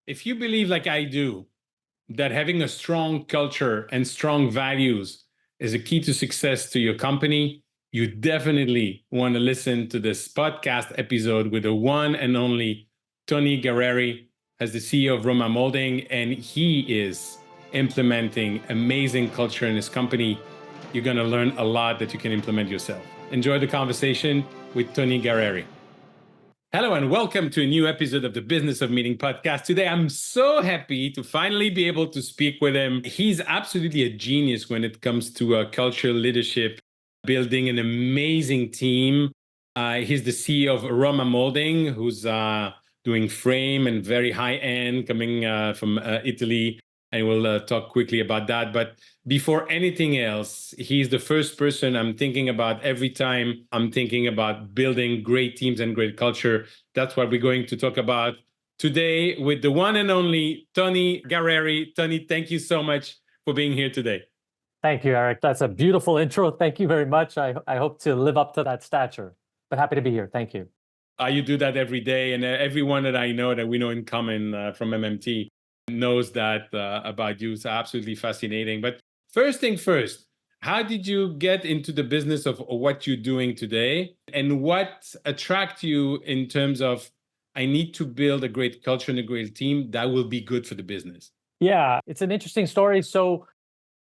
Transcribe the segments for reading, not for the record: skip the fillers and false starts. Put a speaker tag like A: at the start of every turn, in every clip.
A: If you believe, like I do, that having a strong culture and strong values is a key to success to your company, you definitely want to listen to this podcast episode with the one and only Tony Gareri as the CEO of Roma Moulding, and he is implementing amazing culture in his company. You're going to learn a lot that you can implement yourself. Enjoy the conversation with Tony Gareri. Hello and welcome to a new episode of the Business of Meeting podcast. Today, I'm so happy to finally be able to speak with him. He's absolutely a genius when it comes to cultural leadership, building an amazing team. He's the CEO of Roma Moulding, who's doing frame and very high end, coming from Italy. And we'll talk quickly about that. But before anything else, he's the first person I'm thinking about every time I'm thinking about building great teams and great culture. That's what we're going to talk about today with the one and only Tony Gareri. Tony, thank you so much for being here today.
B: Thank you, Eric. That's a beautiful intro. Thank you very much. I hope to live up to that stature, but happy to be here. Thank you.
A: You do that every day. And everyone that I know that we know in common from MMT knows that about you. It's absolutely fascinating. But first thing first, how did you get into the business of what you're doing today? And what attracted you in terms of, I need to build a great culture and a great team that will be good for the business?
B: Yeah, it's an interesting story. So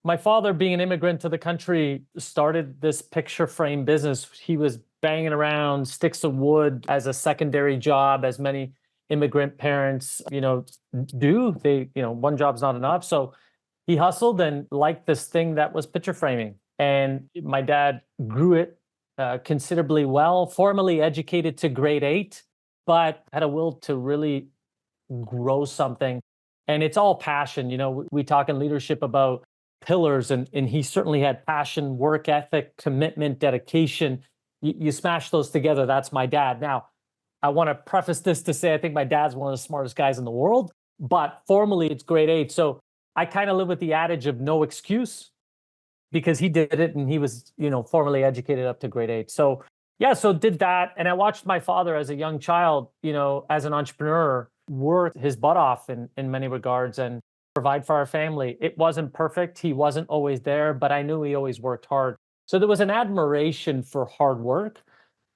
B: my father, being an immigrant to the country, started this picture frame business. He was banging around sticks of wood as a secondary job, as many immigrant parents, do. They, one job's not enough. So he hustled and liked this thing that was picture framing. And my dad grew it considerably well, formally educated to grade 8, but had a will to really grow something. And it's all passion. We talk in leadership about pillars, and he certainly had passion, work ethic, commitment, dedication. You smash those together. That's my dad. Now, I want to preface this to say I think my dad's one of the smartest guys in the world, but formally it's grade 8. So I kind of live with the adage of no excuse, because he did it and he was, formally educated up to grade 8. So yeah, so did that. And I watched my father as a young child, as an entrepreneur, work his butt off in many regards and provide for our family. It wasn't perfect. He wasn't always there, but I knew he always worked hard. So there was an admiration for hard work.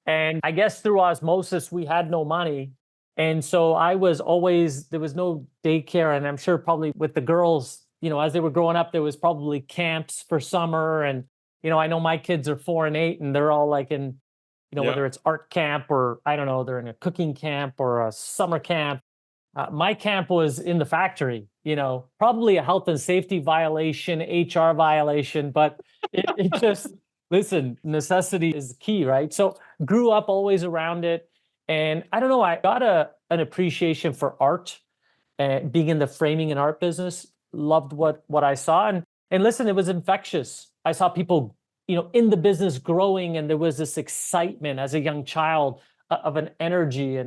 B: And I guess through osmosis, we had no money. And so there was no daycare. And I'm sure probably with the girls, as they were growing up, there was probably camps for summer. And, I know my kids are 4 and 8 and they're all like in, whether it's art camp or I don't know, they're in a cooking camp or a summer camp. My camp was in the factory, probably a health and safety violation, HR violation, but it just, listen, necessity is key, right? So grew up always around it. And I don't know, I got an appreciation for art and being in the framing and art business, loved what I saw. And listen, it was infectious. I saw people, in the business growing, and there was this excitement as a young child of an energy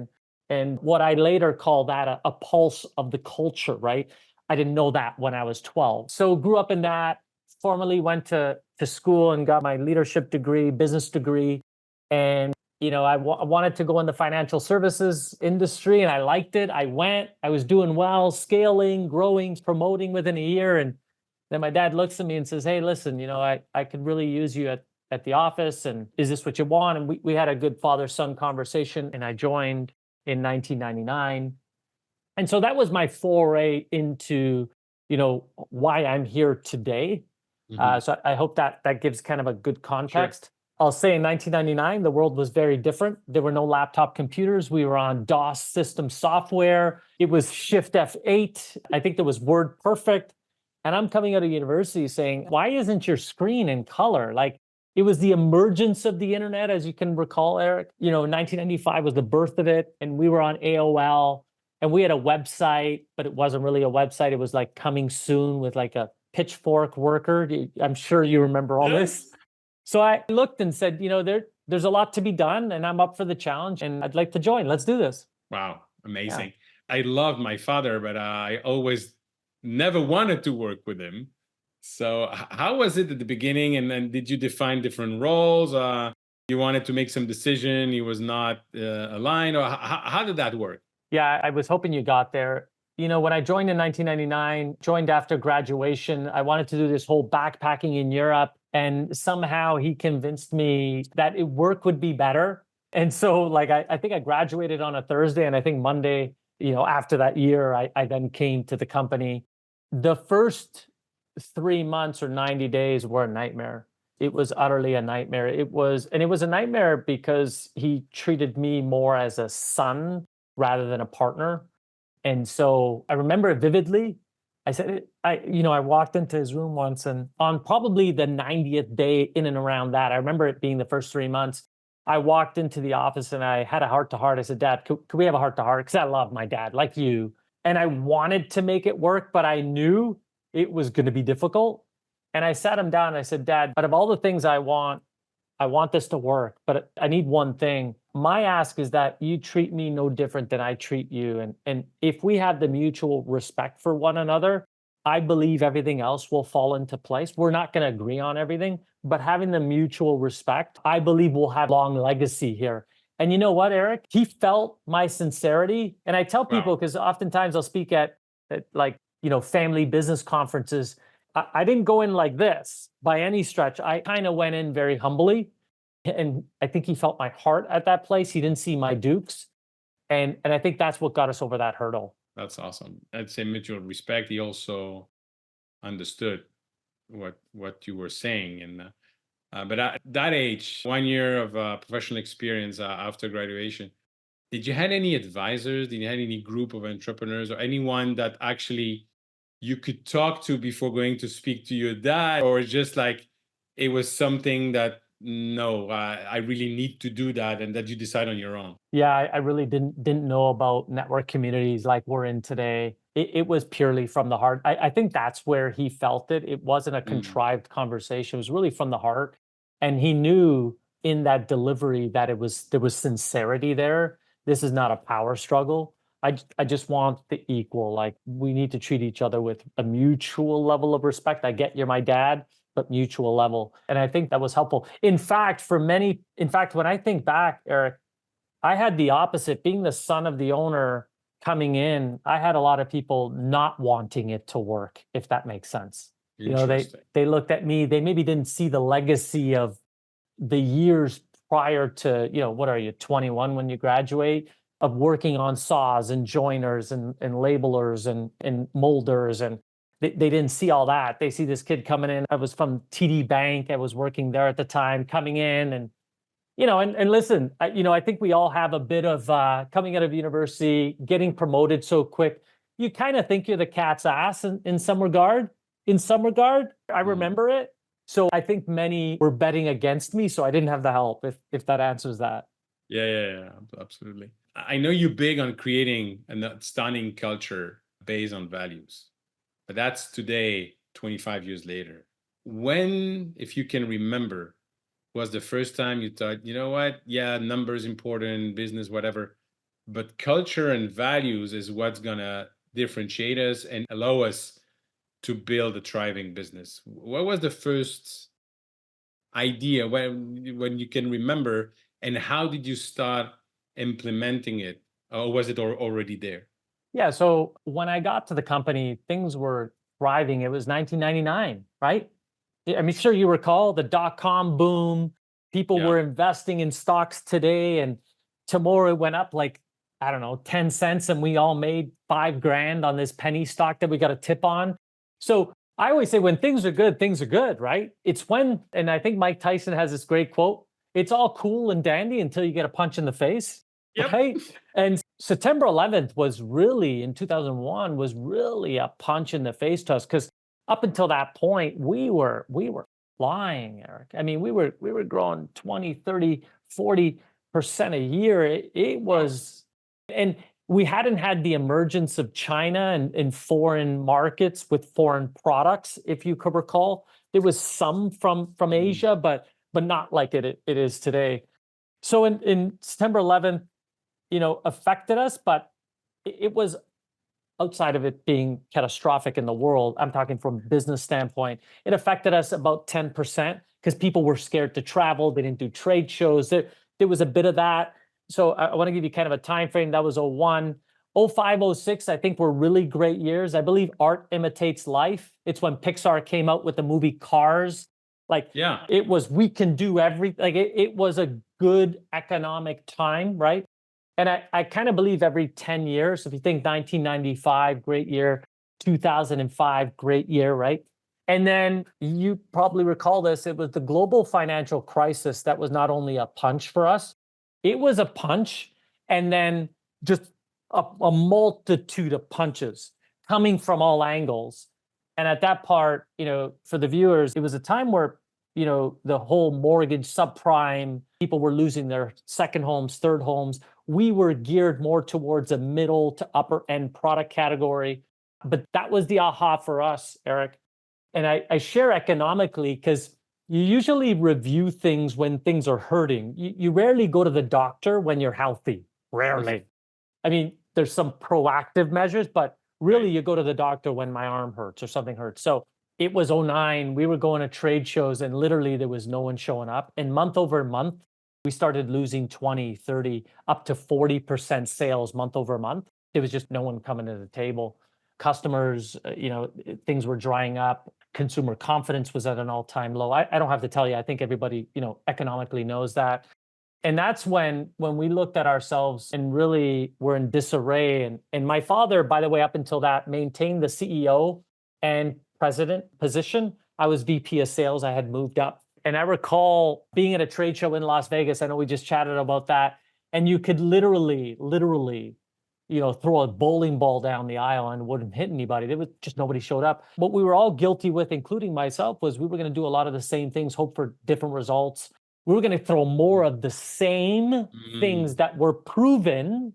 B: and what I later call that a pulse of the culture, right? I didn't know that when I was 12. So grew up in that, formally went to school and got my leadership degree, business degree. And, I wanted to go in the financial services industry and I liked it. I was doing well, scaling, growing, promoting within a year. And then my dad looks at me and says, hey, listen, I could really use you at the office. And is this what you want? And we had a good father-son conversation and I joined in 1999. And so that was my foray into, why I'm here today. Mm-hmm. So I hope that gives kind of a good context. Sure. I'll say in 1999, the world was very different. There were no laptop computers. We were on DOS system software. It was Shift F8. I think there was WordPerfect. And I'm coming out of university saying, why isn't your screen in color? Like, it was the emergence of the internet, as you can recall, Eric. 1995 was the birth of it. And we were on AOL. And we had a website, but it wasn't really a website. It was like coming soon with like a pitchfork worker. I'm sure you remember all this. So I looked and said, there's a lot to be done and I'm up for the challenge and I'd like to join. Let's do this.
A: Wow. Amazing. Yeah. I loved my father, but I always never wanted to work with him. So how was it at the beginning? And then did you define different roles? You wanted to make some decision. He was not aligned, or how did that work?
B: Yeah, I was hoping you got there. when I joined in 1999, joined after graduation, I wanted to do this whole backpacking in Europe. And somehow he convinced me that work would be better. And so like, I think I graduated on a Thursday, and I think Monday, after that year, I then came to the company. The first 3 months or 90 days were a nightmare. It was utterly a nightmare. It was a nightmare because he treated me more as a son rather than a partner. And so I remember it vividly. I said, I walked into his room once, and on probably the 90th day in and around that, I remember it being the first 3 months. I walked into the office and I had a heart to heart. I said, Dad, could we have a heart to heart? Because I love my dad, like you. And I wanted to make it work, but I knew it was going to be difficult. And I sat him down and I said, Dad, out of all the things I want this to work, but I need one thing. My ask is that you treat me no different than I treat you. And if we have the mutual respect for one another, I believe everything else will fall into place. We're not going to agree on everything, but having the mutual respect, I believe we'll have long legacy here. And you know what, Eric? He felt my sincerity. And I tell people,
A: Wow.
B: because oftentimes I'll speak at like, family business conferences. I didn't go in like this by any stretch. I kind of went in very humbly. And I think he felt my heart at that place. He didn't see my dukes. And I think that's what got us over that hurdle.
A: That's awesome. I'd say mutual respect. He also understood what you were saying, and but at that age, 1 year of professional experience after graduation, did you had any advisors? Did you had any group of entrepreneurs or anyone that actually you could talk to before going to speak to your dad, or just like it was something that no, I really need to do that, and that you decide on your own?
B: Yeah, I really didn't know about network communities like we're in today. It was purely from the heart. I think that's where he felt it. It wasn't a
A: Mm,
B: contrived conversation. It was really from the heart. And he knew in that delivery that there was sincerity there. This is not a power struggle. I just want the equal. Like, we need to treat each other with a mutual level of respect. I get you're my dad, but mutual level. And I think that was helpful. In fact, when I think back, Eric, I had the opposite. Being the son of the owner coming in, I had a lot of people not wanting it to work, if that makes sense.
A: interesting.
B: They looked at me, they maybe didn't see the legacy of the years prior to, what are you, 21 when you graduate, of working on saws and joiners and labelers and molders. And they didn't see all that. They see this kid coming in. I was from TD Bank. I was working there at the time, coming in and and listen, I think we all have a bit of coming out of university, getting promoted so quick. You kind of think you're the cat's ass in some regard. In some regard, I
A: Mm.
B: remember it. So I think many were betting against me, so I didn't have the help. If that answers that.
A: Yeah, yeah, yeah, absolutely. I know you're big on creating an outstanding culture based on values, but that's today, 25 years later. When, if you can remember, was the first time you thought, you know what? Yeah, numbers important, business, whatever, but culture and values is what's gonna differentiate us and allow us to build a thriving business. What was the first idea when you can remember, and how did you start implementing it, or was it already there?
B: Yeah. So when I got to the company, things were thriving. It was 1999, right? I mean, sure you recall the dot-com boom. People
A: Yeah.
B: were investing in stocks today, and tomorrow it went up like, I don't know, 10 cents, and we all made 5 grand on this penny stock that we got a tip on. So I always say when things are good, right? It's when, and I think Mike Tyson has this great quote, it's all cool and dandy until you get a punch in the face,
A: Yep.
B: right? And September 11th was really, in 2001, was really a punch in the face to us, because up until that point, we were flying, Eric. I mean, we were growing 20, 30, 40% a year. It
A: Wow.
B: was, and we hadn't had the emergence of China and foreign markets with foreign products, if you could recall. There was some from
A: Mm.
B: Asia, but not like it is today. So in September 11th, affected us, but it was outside of it being catastrophic in the world. I'm talking from a business standpoint. It affected us about 10% because people were scared to travel. They didn't do trade shows. There was a bit of that. So I want to give you kind of a time frame. That was '01. 05, '06, I think were really great years. I believe art imitates life. It's when Pixar came out with the movie Cars. Like
A: Yeah.
B: it was, we can do everything. Like it was a good economic time, right? And I kind of believe every 10 years, if you think 1995, great year, 2005, great year, right? And then you probably recall this, it was the global financial crisis that was not only a punch for us, it was a punch, and then just a multitude of punches coming from all angles. And at that part, for the viewers, it was a time where, the whole mortgage subprime, people were losing their second homes, third homes. We were geared more towards a middle to upper end product category. But that was the aha for us, Eric. And I share economically because you usually review things when things are hurting. You rarely go to the doctor when you're healthy. Rarely. I mean, there's some proactive measures, but really
A: Right.
B: you go to the doctor when my arm hurts or something hurts. So it was '09. We were going to trade shows and literally there was no one showing up. And month over month, we started losing 20, 30, up to 40% sales month over month. There was just no one coming to the table. Customers, things were drying up. Consumer confidence was at an all-time low. I don't have to tell you, I think everybody, economically knows that. And that's when we looked at ourselves and really were in disarray. And my father, by the way, up until that, maintained the CEO and president position. I was VP of sales. I had moved up. And I recall being at a trade show in Las Vegas. I know we just chatted about that. And you could literally, throw a bowling ball down the aisle and it wouldn't hit anybody. There was just nobody showed up. What we were all guilty with, including myself, was we were going to do a lot of the same things, hope for different results. We were going to throw more of the same things that were proven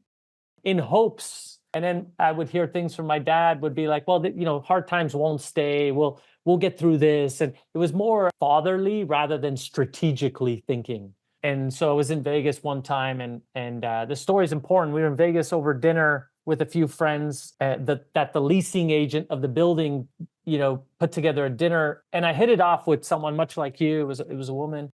B: in hopes. And then I would hear things from my dad would be like, well, hard times won't stay. We'll get through this. And it was more fatherly rather than strategically thinking. And so I was in Vegas one time, and the story is important. We were in Vegas over dinner with a few friends that the leasing agent of the building, put together a dinner. And I hit it off with someone much like you. It was a woman.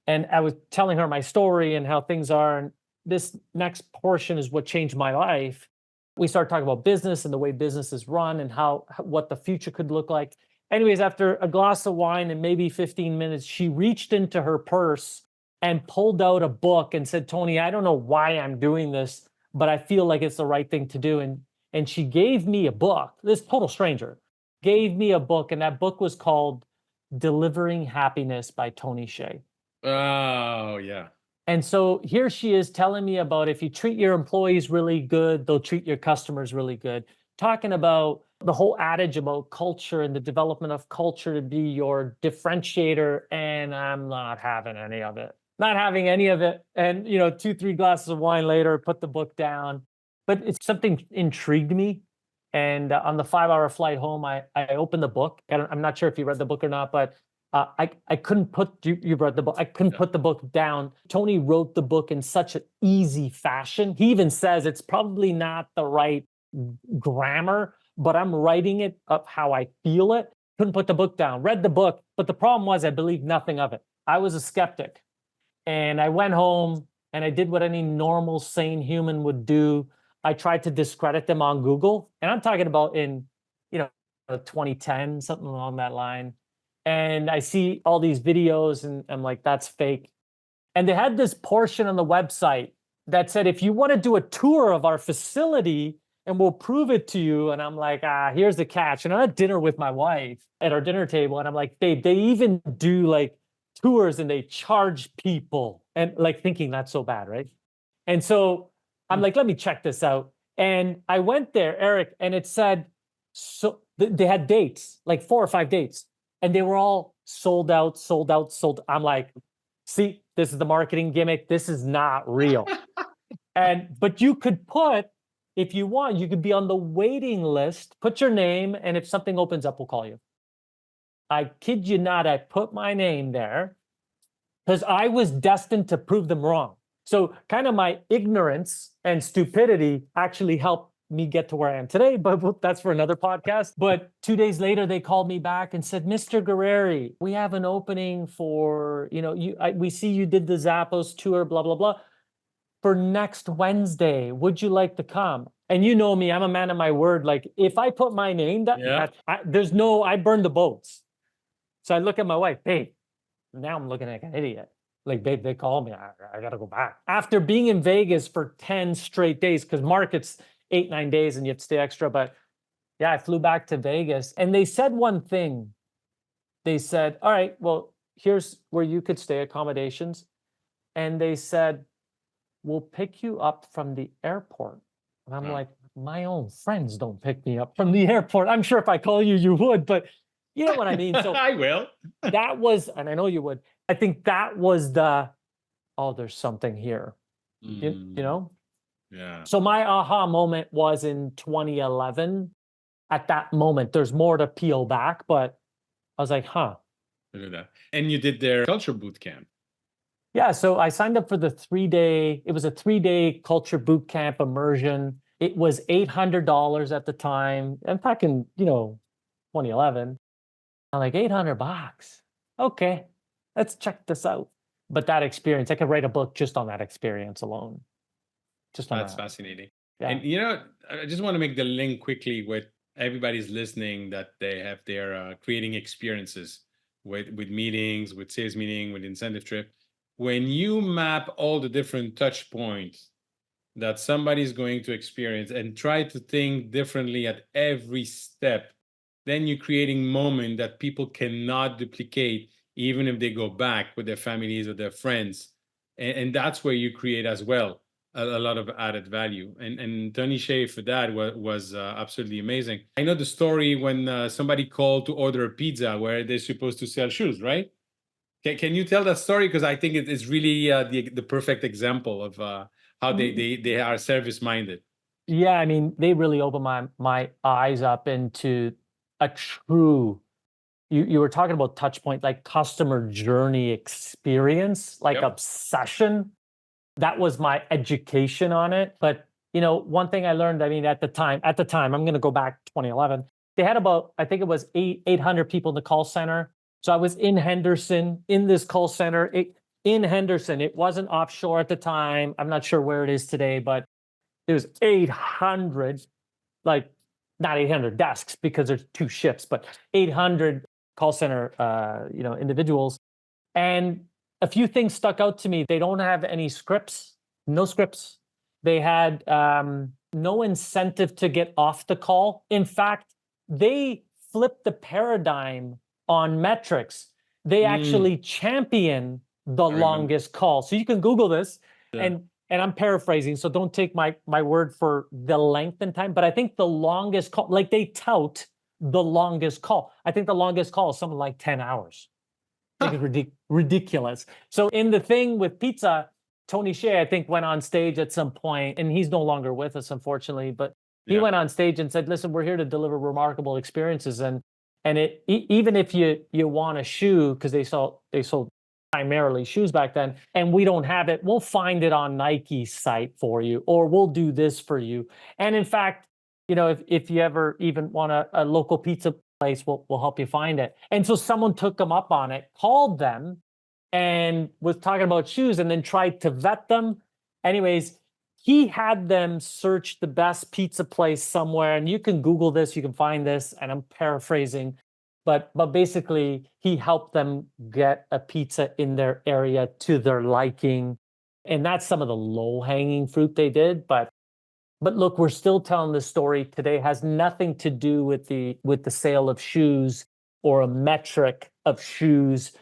B: And I was telling her my story and how things are. And this next portion is what changed my life. We started talking about business and the way business is run and what the future could look like. Anyways, after a glass of wine and maybe 15 minutes, she reached into her purse and pulled out a book and said, Tony, I don't know why I'm doing this, but I feel like it's the right thing to do. And she gave me a book. This total stranger gave me a book, and that book was called Delivering Happiness by Tony Hsieh.
A: Oh, yeah.
B: And so here she is telling me about if you treat your employees really good, they'll treat your customers really good. Talking about the whole adage about culture and the development of culture to be your differentiator. And I'm not having any of it. Not having any of it. And, 2, 3 glasses of wine later, put the book down. But it's something intrigued me. And on the 5-hour flight home, I opened the book. I'm not sure if you read the book or not, but I couldn't you've read the book. I couldn't put the book down. Tony wrote the book in such an easy fashion. He even says it's probably not the right grammar, but I'm writing it up how I feel it. Couldn't put the book down. Read the book, but the problem was I believed nothing of it. I was a skeptic. And I went home and I did what any normal, sane human would do. I tried to discredit them on Google. And I'm talking about in, 2010, something along that line. And I see all these videos and I'm like, that's fake. And they had this portion on the website that said, if you want to do a tour of our facility and we'll prove it to you. And I'm like, here's the catch. And I'm at dinner with my wife at our dinner table. And I'm like, babe, they even do like tours and they charge people, and like thinking that's so bad, right? And so I'm like, let me check this out. And I went there, Eric, and it said, so they had dates, like 4 or 5 dates. And they were all sold out, sold out, sold. I'm like, see, this is the marketing gimmick. This is not real. But you could put, if you want, you could be on the waiting list, put your name, and if something opens up, we'll call you. I kid you not, I put my name there because I was destined to prove them wrong. So kind of my ignorance and stupidity actually helped me get to where I am today, but that's for another podcast. But 2 days later, they called me back and said, Mr. Gareri, we have an opening for, we see you did the Zappos tour, blah, blah, blah, for next Wednesday. Would you like to come? And you know me, I'm a man of my word. Like if I put my name down,
A: Yeah.
B: I burn the boats. So I look at my wife, babe, now I'm looking like an idiot. Like, babe, they called me. I got to go back. After being in Vegas for 10 straight days, because market's 8, 9 days and you have to stay extra. But yeah, I flew back to Vegas and they said one thing. They said, all right, well, here's where you could stay, accommodations. And they said, we'll pick you up from the airport. And I'm like, my own friends don't pick me up from the airport. I'm sure if I call you, you would, but you know what I mean? So
A: I will.
B: that was, and I know you would, I think that was the, oh, there's something here, you know?
A: Yeah.
B: So my aha moment was in 2011. At that moment, there's more to peel back, but I was like, huh.
A: Look at that. And you did their culture boot camp.
B: Yeah, so I signed up for the 3-day, it was a 3-day culture boot camp immersion. It was $800 at the time. And back in, 2011, I'm like, $800. Okay, let's check this out. But that experience, I could write a book just on that experience alone. Just on
A: That's
B: that.
A: fascinating.
B: Yeah.
A: And I just want to make the link quickly with everybody's listening that they have their creating experiences with meetings, with sales meeting, with incentive trip. When you map all the different touch points that somebody's going to experience and try to think differently at every step, then you're creating moment that people cannot duplicate, even if they go back with their families or their friends. And that's where you create as well a lot of added value. And Tony Shea for that was absolutely amazing. I know the story when somebody called to order a pizza where they're supposed to sell shoes, right? Can you tell that story? Because I think it is really the perfect example of how they are service minded.
B: Yeah, I mean, they really opened my eyes up into a true, you were talking about touch point, like customer journey experience, like
A: Yep.
B: obsession. That was my education on it. But one thing I learned, I mean, at the time, I'm going to go back 2011. They had about, I think it was 800 people in the call center. So I was in Henderson in this call center in Henderson. It wasn't offshore at the time. I'm not sure where it is today, but there's 800, like not 800 desks because there's 2 shifts, but 800 call center, individuals. And a few things stuck out to me. They don't have any scripts, no scripts. They had no incentive to get off the call. In fact, they flipped the paradigm on metrics. They actually champion the
A: I remember.
B: longest call. So you can Google this,
A: Yeah.
B: and I'm paraphrasing, so don't take my word for the length and time, but I think the longest call, like they tout the longest call. I think the longest call is something like 10 hours. I think it's ridiculous. So in the thing with pizza, Tony Shea, I think, went on stage at some point, and he's no longer with us, unfortunately, but he
A: Yeah.
B: went on stage and said, listen, we're here to deliver remarkable experiences. And even if you want a shoe, because they sold primarily shoes back then, and we don't have it, we'll find it on Nike's site for you, or we'll do this for you. And in fact, if you ever even want a local pizza place, we'll help you find it. And so someone took them up on it, called them, and was talking about shoes, and then tried to vet them. Anyways, he had them search the best pizza place somewhere, and you can Google this, you can find this, and I'm paraphrasing, but basically he helped them get a pizza in their area to their liking. And that's some of the low-hanging fruit they did. But look, we're still telling this story today. It has nothing to do with the sale of shoes or a metric of shoes,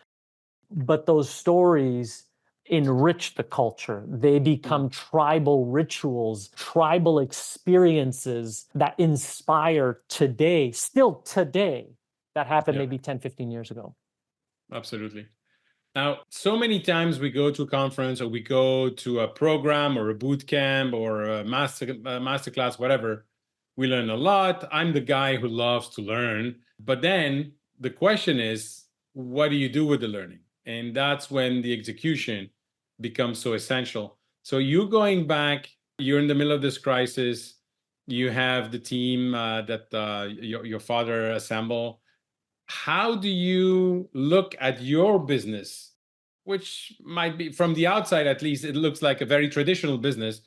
B: but those stories enrich the culture. They become tribal rituals, tribal experiences that inspire today, still today, that happened
A: Yeah.
B: maybe 10, 15 years ago.
A: Absolutely. Now, so many times we go to a conference or we go to a program or a boot camp or a master class, whatever. We learn a lot. I'm the guy who loves to learn. But then the question is, what do you do with the learning? And that's when the execution becomes so essential. So you going back, you're in the middle of this crisis. You have the team that your father assembled. How do you look at your business, which might be from the outside, at least, it looks like a very traditional business?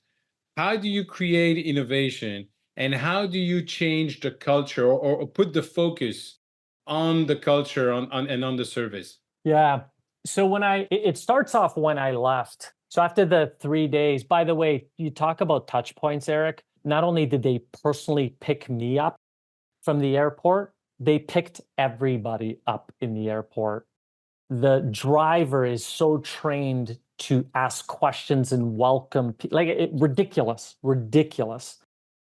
A: how do you create innovation and how do you change the culture or put the focus on the culture and on the service?
B: Yeah. So it starts off when I left. So after the 3 days, by the way, you talk about touch points, Eric. Not only did they personally pick me up from the airport, they picked everybody up in the airport. The driver is so trained to ask questions and welcome, ridiculous, ridiculous.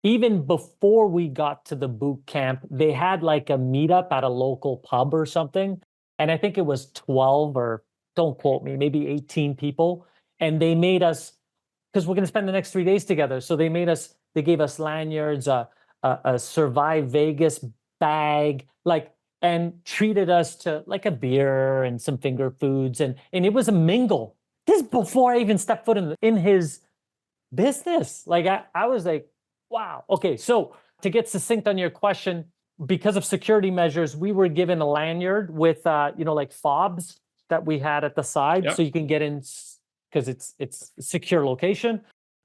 B: Even before we got to the boot camp, they had like a meetup at a local pub or something. And I think it was 12 or don't quote me, maybe 18 people. And they made us, because we're going to spend the next 3 days together. So they gave us lanyards, a Survive Vegas bag, and treated us to like a beer and some finger foods. And it was a mingle. This is before I even stepped foot in his business. I was like, wow. Okay. So to get succinct on your question, because of security measures, we were given a lanyard with, like fobs that we had at the side, so
A: Yep.
B: you can get in because it's a secure location.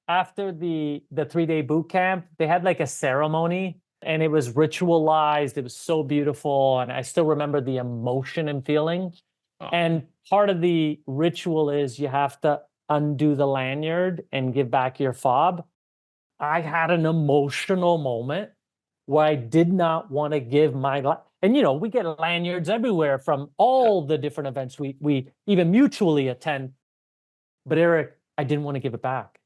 B: After the 3 day boot camp, they had like a ceremony and it was ritualized. It was so beautiful. And I still remember the emotion and feeling.
A: Oh,
B: And part of the ritual is you have to undo the lanyard and give back your fob. I had an emotional moment where I did not want to give and we get lanyards everywhere from
A: yeah.
B: all the different events we even mutually attend. But Eric, I didn't want to give it back.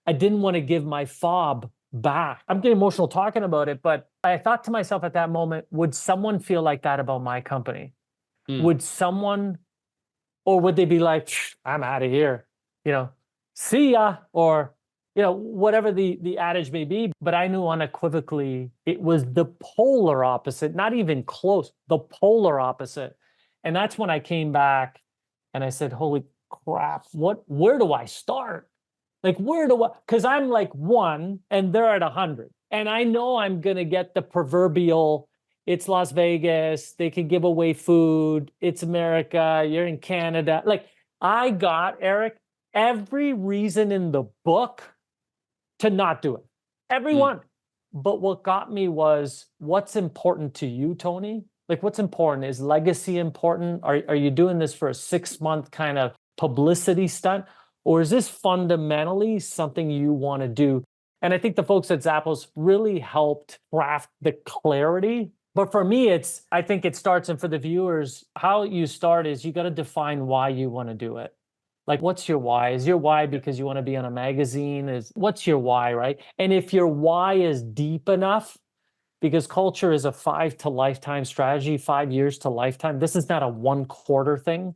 B: I didn't want to give my fob back. I'm getting emotional talking about it, but I thought to myself at that moment, would someone feel like that about my company?
A: Hmm.
B: Would someone, or would they be like, I'm out of here, you know, see ya, or whatever the adage may be. But I knew unequivocally it was the polar opposite, not even close, the polar opposite. And that's when I came back and I said, holy crap, where do I start? Like, where do I, because I'm like one and they're at 100. And I know I'm going to get the proverbial, it's Las Vegas, they can give away food, it's America, you're in Canada. Like, I got, Eric, every reason in the book to not do it.
A: Hmm.
B: Everyone. But what got me was, what's important to you, Tony? Like, what's important? Is legacy important? Are you doing this for a 6-month kind of publicity stunt? Or is this fundamentally something you want to do? And I think the folks at Zappos really helped craft the clarity. But for me, I think it starts, and for the viewers, how you start is you got to define why you want to do it. Like, what's your why? Is your why because you want to be on a magazine? What's your why, right? And if your why is deep enough, because culture is a 5 to lifetime strategy, 5 years to lifetime. This is not a 1 quarter thing.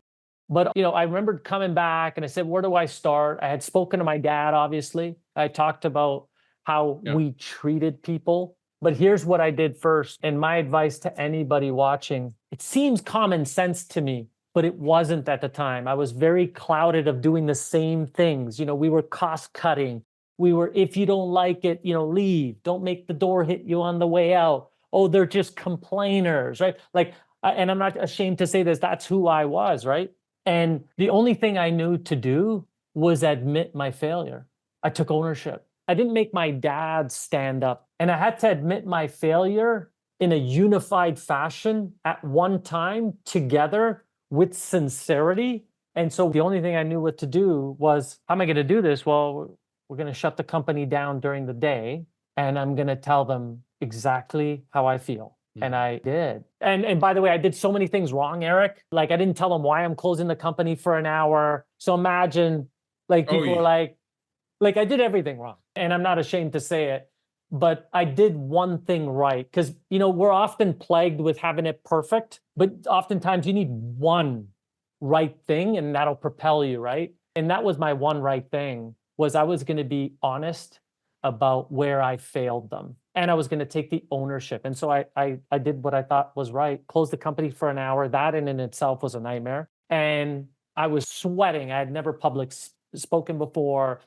B: But I remembered coming back and I said, where do I start? I had spoken to my dad, obviously. I talked about how
A: Yeah.
B: we treated people. But here's what I did first. And my advice to anybody watching, it seems common sense to me, but it wasn't at the time. I was very clouded of doing the same things. We were cost cutting. We were, if you don't like it, leave. Don't make the door hit you on the way out. Oh, they're just complainers, right? And I'm not ashamed to say this, that's who I was, right? And the only thing I knew to do was admit my failure. I took ownership. I didn't make my dad stand up. And I had to admit my failure in a unified fashion at one time together with sincerity. And so the only thing I knew what to do was, how am I going to do this? Well, we're going to shut the company down during the day and I'm going to tell them exactly how I feel. And I did. And by the way, I did so many things wrong, Eric. Like, I didn't tell them why I'm closing the company for an hour. So imagine, like,
A: Oh,
B: people were like I did everything wrong. And I'm not ashamed to say it, but I did one thing right. Because, we're often plagued with having it perfect, but oftentimes you need one right thing and that'll propel you, right? And that was my one right thing, was I was going to be honest about where I failed them. And I was going to take the ownership. And so I did what I thought was right, closed the company for an hour. That in itself was a nightmare. And I was sweating. I had never public spoken before.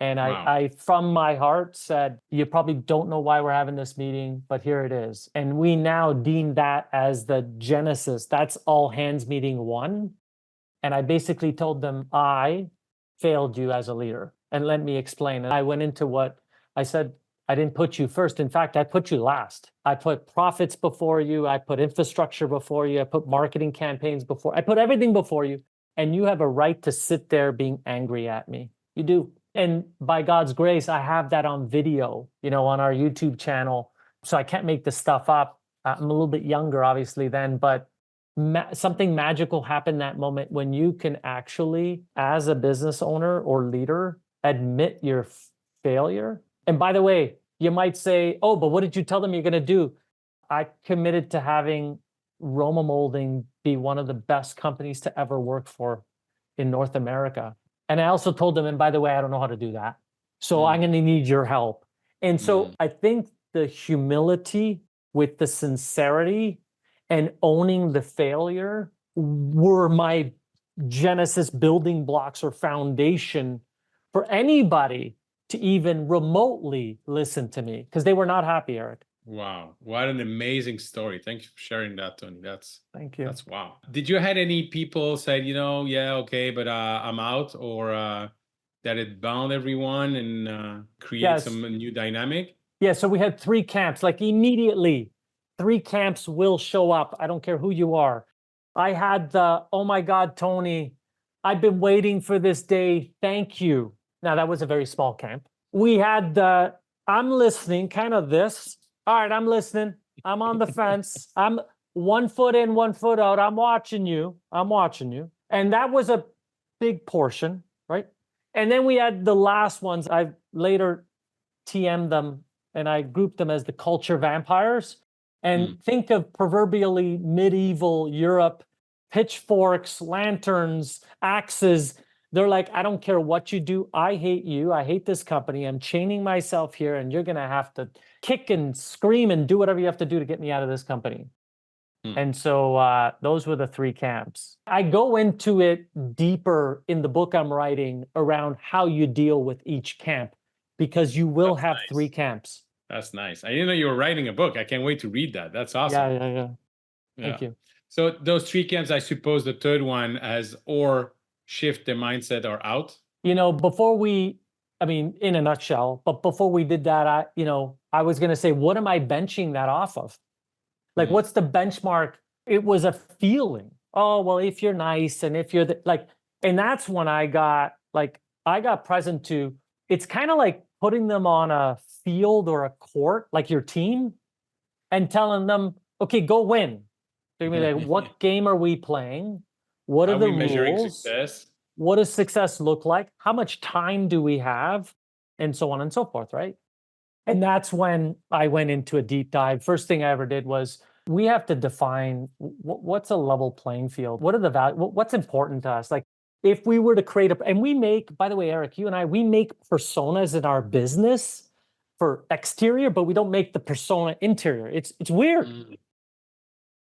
B: And
A: wow.
B: I, from my heart, said, you probably don't know why we're having this meeting, but here it is. And we now deem that as the genesis. That's all hands meeting one. And I basically told them, I failed you as a leader. And let me explain. And I went into what I said. I didn't put you first. In fact, I put you last. I put profits before you. I put infrastructure before you. I put marketing campaigns before. I put everything before you. And you have a right to sit there being angry at me. You do. And by God's grace, I have that on video, on our YouTube channel. So I can't make this stuff up. I'm a little bit younger, obviously, then, but something magical happened that moment when you can actually, as a business owner or leader, admit your failure. And by the way, you might say, oh, but what did you tell them you're going to do? I committed to having Roma Moulding be one of the best companies to ever work for in North America. And I also told them, and by the way, I don't know how to do that. So I'm going to need your help. And so I think the humility with the sincerity and owning the failure were my genesis building blocks or foundation for anybody to even remotely listen to me, because they were not happy, Eric.
A: Wow, what an amazing story. Thank you for sharing that, Tony.
B: Thank you.
A: That's wow. Did you had any people said, yeah, okay, but I'm out, or that it bound everyone and create some new dynamic?
B: Yeah, so we had 3 camps, like immediately 3 camps will show up. I don't care who you are. I had the, oh my God, Tony, I've been waiting for this day. Thank you. Now that was a very small camp. We had the, I'm listening, kind of this. All right, I'm listening. I'm on the fence. I'm 1 foot in, 1 foot out. I'm watching you. I'm watching you. And that was a big portion, right? And then we had the last ones. I later TM'd them and I grouped them as the culture vampires. And think of proverbially medieval Europe, pitchforks, lanterns, axes. They're like, I don't care what you do. I hate you. I hate this company. I'm chaining myself here, and you're going to have to kick and scream and do whatever you have to do to get me out of this company. And so those were the 3 camps. I go into it deeper in the book I'm writing around how you deal with each camp, because you will have nice. 3 camps.
A: That's nice. I didn't know you were writing a book. I can't wait to read that. That's awesome.
B: Yeah. Thank you.
A: So those 3 camps, I suppose the third one as or shift the mindset or out.
B: Before we, in a nutshell, but before we did that, I was going to say, what am I benching that off of? Like, what's the benchmark? It was a feeling. Oh, well, if you're nice and if you're and that's when I got present to, it's kind of like putting them on a field or a court, like your team, and telling them, okay, go win. They're going to be like, what game are we playing? What are the rules?
A: Measuring success?
B: What does success look like? How much time do we have? And so on and so forth, right? And that's when I went into a deep dive. First thing I ever did was, we have to define what's a level playing field. What are the values? What's important to us? Like, if we were to create and we make, by the way, Eric, you and I, we make personas in our business for exterior, but we don't make the persona interior. It's weird.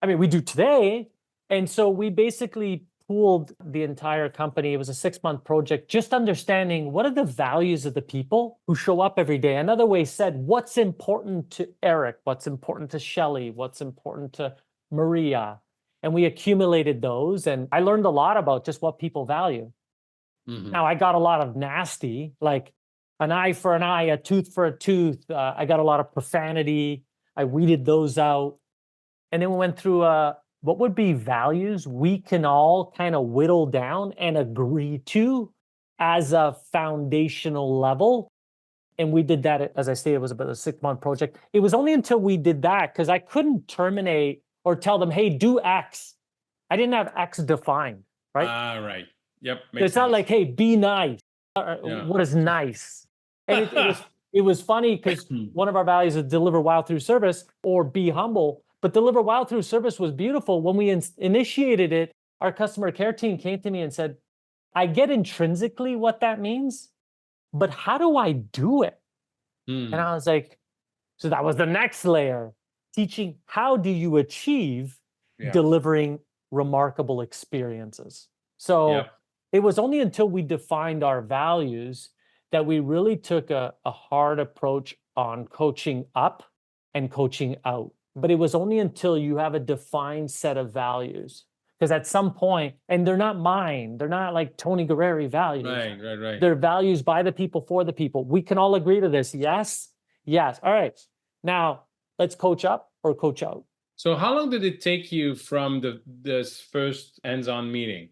B: We do today. And so we basically pooled the entire company. It was a 6-month project, just understanding what are the values of the people who show up every day. Another way said, what's important to Eric? What's important to Shelley? What's important to Maria? And we accumulated those. And I learned a lot about just what people value. Now, I got a lot of nasty, like an eye for an eye, a tooth for a tooth. I got a lot of profanity. I weeded those out. And then we went through what would be values we can all kind of whittle down and agree to as a foundational level. And we did that, as I stated, it was about a 6-month project. It was only until we did that, because I couldn't terminate or tell them, hey, do X. I didn't have X defined, right?
A: Right. Yep.
B: It's not like, hey, be nice. What is nice? And it was funny, because one of our values is deliver wow through service, or be humble. But deliver wow through service was beautiful. When we initiated it, our customer care team came to me and said, I get intrinsically what that means, but how do I do it? And I was like, so that was the next layer, teaching how do you achieve delivering remarkable experiences. So it was only until we defined our values that we really took a hard approach on coaching up and coaching out. But it was only until you have a defined set of values Because at some point, and they're not mine, they're not like Tony Gareri values.
A: Right.
B: They're values by the people for the people. We can all agree to this. Yes. All right. Now let's coach up or coach out.
A: So how long did it take you from this first hands-on meeting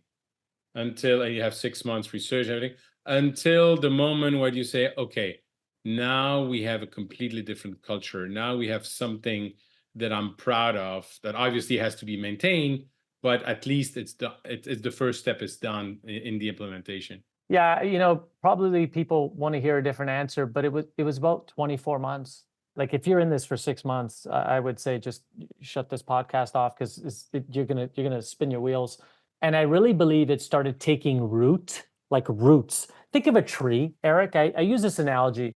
A: until, and you have 6 months research and everything, until the moment where you say, okay, now we have a completely different culture. Now we have something that I'm proud of that obviously has to be maintained, but at least it's the first step is done in the implementation.
B: Yeah, probably people want to hear a different answer, but it was about 24 months. Like if you're in this for 6 months, I would say just shut this podcast off because you're gonna spin your wheels. And I really believe it started taking root, like roots. Think of a tree, Eric. I use this analogy.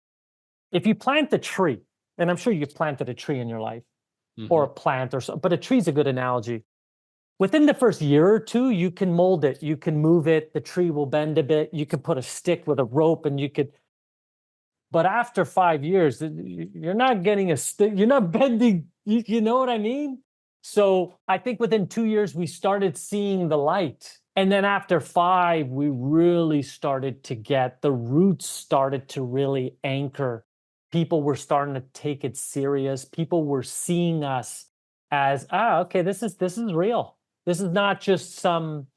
B: If you plant a tree, and I'm sure you've planted a tree in your life, or a plant or so, but a tree's a good analogy. Within the first year or two, you can mold it, you can move it, the tree will bend a bit, you can put a stick with a rope and you could, but after 5 years, you're not getting a stick, you're not bending, you know what I mean? So I think within 2 years, we started seeing the light. And then after 5, we really started to get, the roots started to really anchor. People were starting to take it serious. People were seeing us as, okay, this is real. This is not just some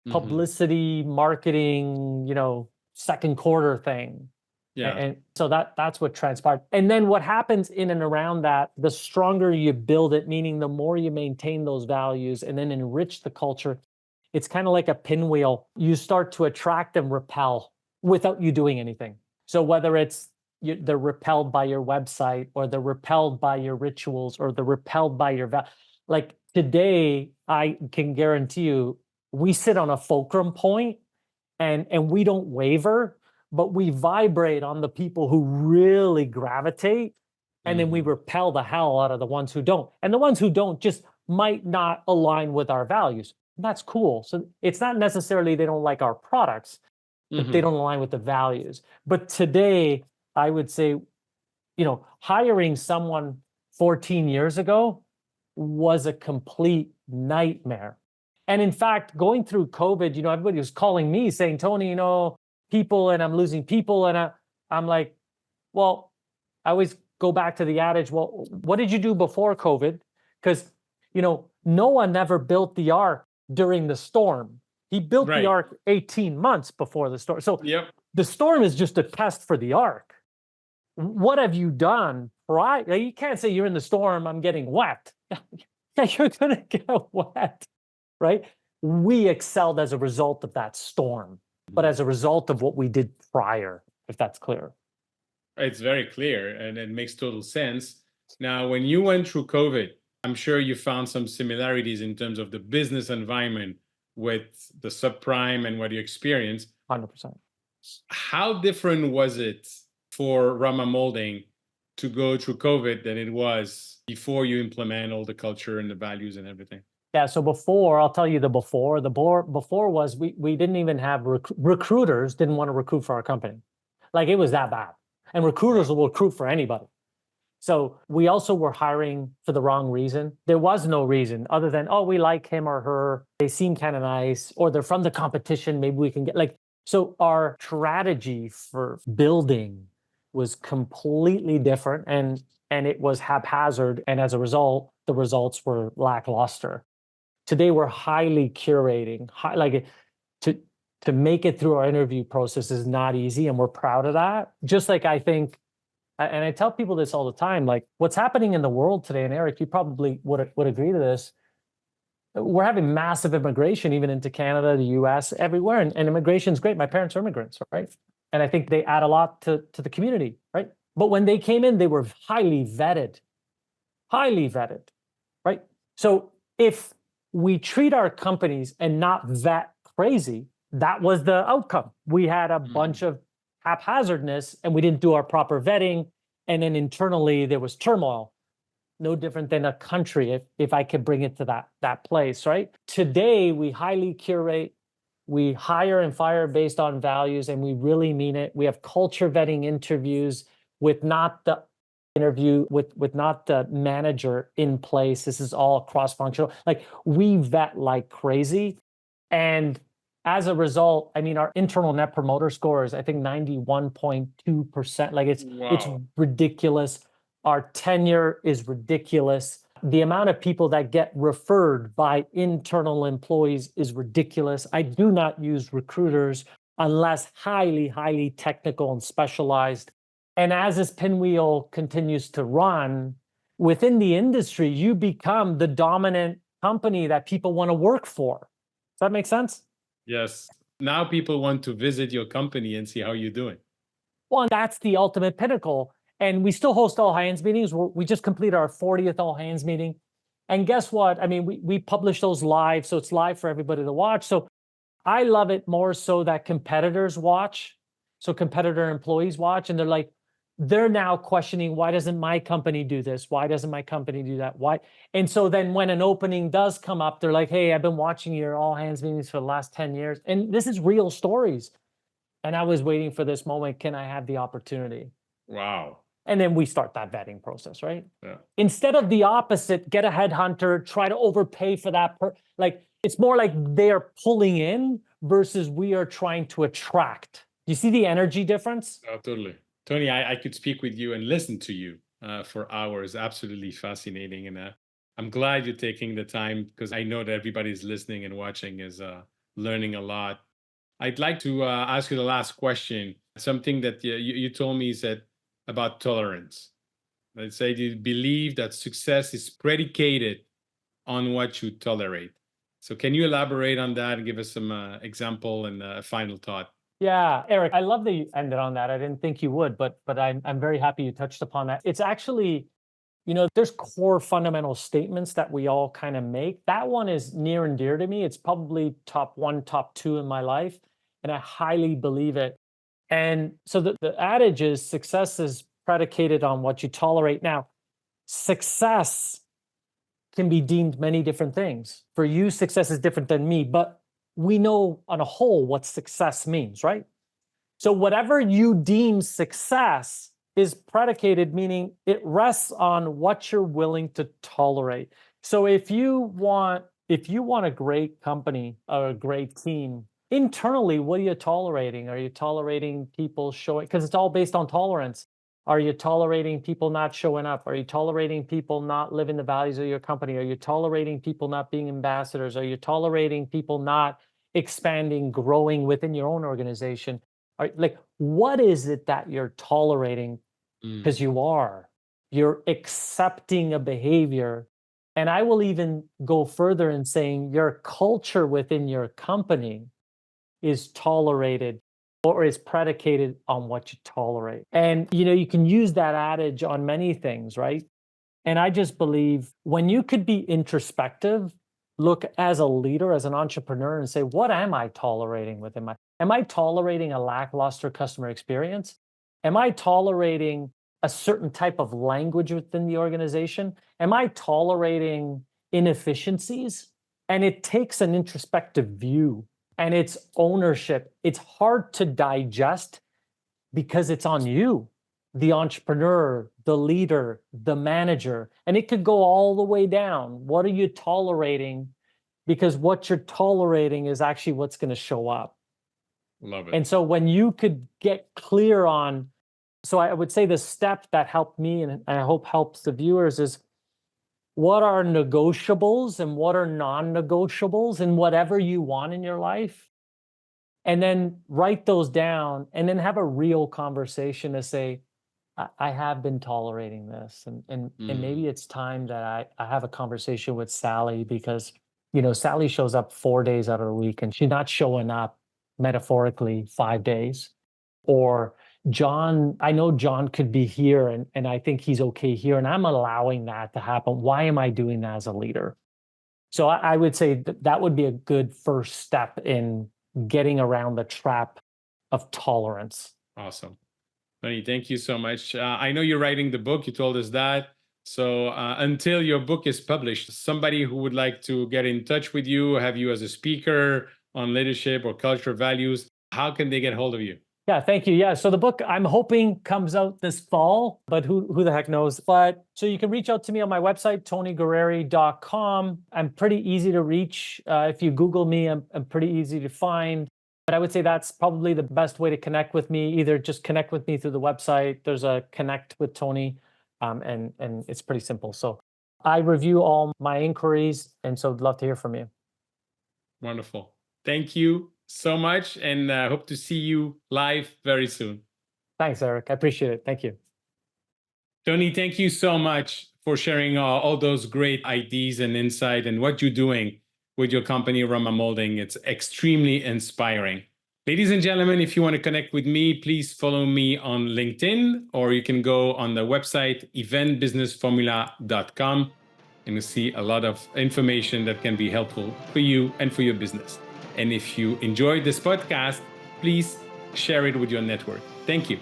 B: publicity, marketing, second quarter thing.
A: Yeah.
B: And so that's what transpired. And then what happens in and around that, the stronger you build it, meaning the more you maintain those values and then enrich the culture, it's kind of like a pinwheel. You start to attract and repel without you doing anything. So whether it's they're repelled by your website or they're repelled by your rituals or they're repelled by your like today, I can guarantee you, we sit on a fulcrum point and we don't waver, but we vibrate on the people who really gravitate, and then we repel the hell out of the ones who don't. And the ones who don't just might not align with our values. That's cool. So it's not necessarily they don't like our products, but they don't align with the values. But today, I would say, hiring someone 14 years ago was a complete nightmare. And in fact, going through COVID, everybody was calling me saying, Tony, people, and I'm losing people. And I'm like, well, I always go back to the adage, well, what did you do before COVID? Because, Noah never built the ark during the storm. He built the ark 18 months before the storm. So the storm is just a test for the ark. What have you done? Right? You can't say you're in the storm, I'm getting wet. Yeah, you're going to get wet, right? We excelled as a result of that storm, but as a result of what we did prior, if that's clear.
A: It's very clear and it makes total sense. Now, when you went through COVID, I'm sure you found some similarities in terms of the business environment with the subprime and what you experienced.
B: 100%.
A: How different was it for Roma Moulding to go through COVID than it was before you implement all the culture and the values and everything?
B: Yeah, so before, I'll tell you the before. The before was we didn't even have recruiters didn't want to recruit for our company. Like it was that bad. And recruiters will recruit for anybody. So we also were hiring for the wrong reason. There was no reason other than, oh, we like him or her. They seem kind of nice, or they're from the competition. Maybe we can get so our strategy for building was completely different and it was haphazard. And as a result, the results were lackluster. Today, we're highly curating, to make it through our interview process is not easy. And we're proud of that. Just like I think, and I tell people this all the time, like what's happening in the world today, and Eric, you probably would agree to this. We're having massive immigration, even into Canada, the US, everywhere. And immigration is great. My parents are immigrants, right? And I think they add a lot to the community, right? But when they came in, they were highly vetted, right? So if we treat our companies and not vet crazy, that was the outcome. We had a bunch of haphazardness and we didn't do our proper vetting. And then internally there was turmoil. No different than a country, if I could bring it to that place, right? Today, we highly curate, we hire and fire based on values, and we really mean it. We have culture vetting interviews with not the interview with not the manager in place. This is all cross-functional. Like we vet like crazy. And as a result, I mean, our internal net promoter score is, I think, 91.2%. Like it's
A: Wow.
B: ridiculous. Our tenure is ridiculous. The amount of people that get referred by internal employees is ridiculous. I do not use recruiters unless highly, highly technical and specialized. And as this pinwheel continues to run within the industry, you become the dominant company that people want to work for. Does that make sense?
A: Yes. Now people want to visit your company and see how you're doing.
B: Well, and that's the ultimate pinnacle. And we still host all hands meetings. We just completed our 40th all hands meeting. And guess what? I mean, we publish those live, so it's live for everybody to watch. So I love it more so that competitors watch. So competitor employees watch, and they're now questioning, why doesn't my company do this? Why doesn't my company do that? Why? And so then when an opening does come up, they're like, hey, I've been watching your all hands meetings for the last 10 years. And this is real stories. And I was waiting for this moment. Can I have the opportunity?
A: Wow.
B: And then we start that vetting process, right?
A: Yeah.
B: Instead of the opposite, get a headhunter, try to overpay for that. Like it's more like they're pulling in versus we are trying to attract. You see the energy difference?
A: Oh, totally. Tony, I could speak with you and listen to you for hours. Absolutely fascinating. And I'm glad you're taking the time because I know that everybody's listening and watching is learning a lot. I'd like to ask you the last question. Something that you told me is that about tolerance. Let's say you believe that success is predicated on what you tolerate. So can you elaborate on that and give us some example and a final thought?
B: Yeah, Eric, I love that you ended on that. I didn't think you would, but I'm very happy you touched upon that. It's actually, there's core fundamental statements that we all kind of make. That one is near and dear to me. It's probably top one, top two in my life, and I highly believe it. And so the adage is success is predicated on what you tolerate. Now, success can be deemed many different things. For you, success is different than me, but we know on a whole what success means, right? So whatever you deem success is predicated, meaning it rests on what you're willing to tolerate. So if you want a great company or a great team, internally, what are you tolerating? Are you tolerating people showing, because it's all based on tolerance. Are you tolerating people not showing up? Are you tolerating people not living the values of your company? Are you tolerating people not being ambassadors? Are you tolerating people not expanding, growing within your own organization? Like, what is it that you're tolerating? Because you're accepting a behavior. And I will even go further in saying your culture within your company is tolerated or is predicated on what you tolerate. And you can use that adage on many things, right? And I just believe when you could be introspective, look as a leader, as an entrepreneur, and say, what am I tolerating within my? Am I tolerating a lackluster customer experience? Am I tolerating a certain type of language within the organization? Am I tolerating inefficiencies? And it takes an introspective view and it's ownership. It's hard to digest because it's on you, the entrepreneur, the leader, the manager, and it could go all the way down. What are you tolerating? Because what you're tolerating is actually what's going to show up.
A: Love it.
B: And so when you could get clear on, so I would say the step that helped me and I hope helps the viewers is what are negotiables and what are non-negotiables in whatever you want in your life. And then write those down and then have a real conversation to say, I have been tolerating this. And maybe it's time that I have a conversation with Sally because, Sally shows up 4 days out of the week and she's not showing up metaphorically 5 days. Or John, I know John could be here and I think he's okay here. And I'm allowing that to happen. Why am I doing that as a leader? So I would say that would be a good first step in getting around the trap of tolerance.
A: Awesome. Tony, thank you so much. I know you're writing the book. You told us that. So until your book is published, somebody who would like to get in touch with you, have you as a speaker on leadership or culture values, how can they get hold of you?
B: Yeah, thank you. Yeah, so the book I'm hoping comes out this fall, but who the heck knows? But so you can reach out to me on my website, tonygareri.com. I'm pretty easy to reach. If you Google me, I'm pretty easy to find. But I would say that's probably the best way to connect with me. Either just connect with me through the website. There's a connect with Tony, and it's pretty simple. So I review all my inquiries, and so I'd love to hear from you.
A: Wonderful. Thank you so much, and hope to see you live very soon.
B: Thanks, Eric. I appreciate it. Thank you.
A: Tony, thank you so much for sharing all those great ideas and insight and what you're doing with your company, Roma Moulding. It's extremely inspiring. Ladies and gentlemen, if you want to connect with me, please follow me on LinkedIn, or you can go on the website eventbusinessformula.com, and you'll see a lot of information that can be helpful for you and for your business. And if you enjoyed this podcast, please share it with your network. Thank you.